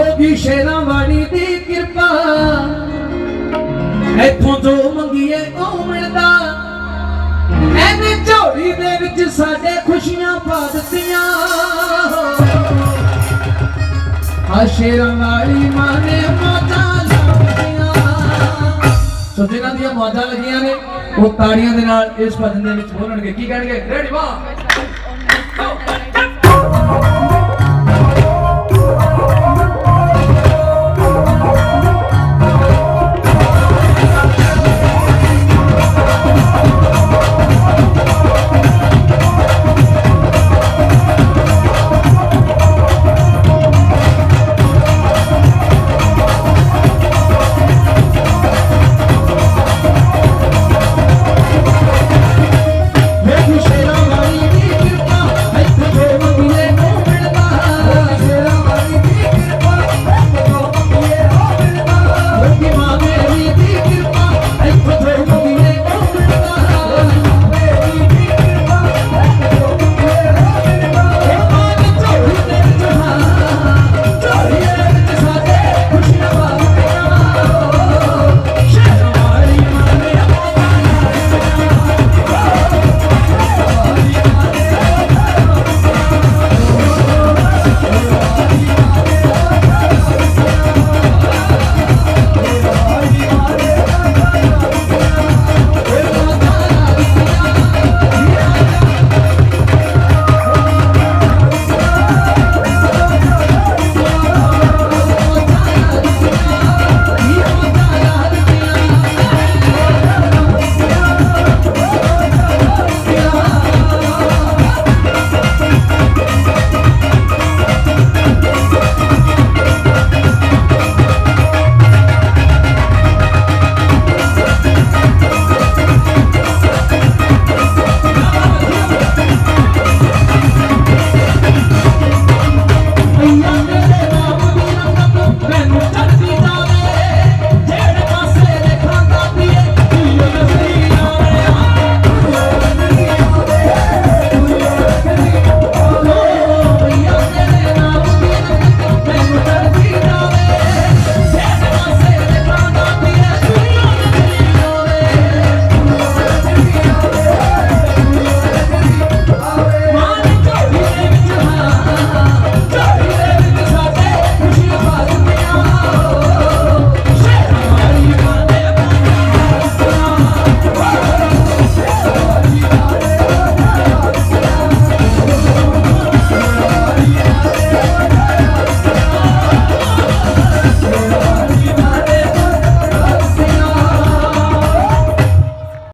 होगी शेरां वाली दी कृपा इथों जो मंगीए ओ मिलदा एने झोली दे विच साडे खुशियां पा दित्तियां आ शेरां वाली मां ने मौजां लाउंदियां सो जिन्हां दी मौजां लगियां ने वो ताड़ियां दे नाल इस भजन दे विच बोलणगे की कहणगे रेडी 1 2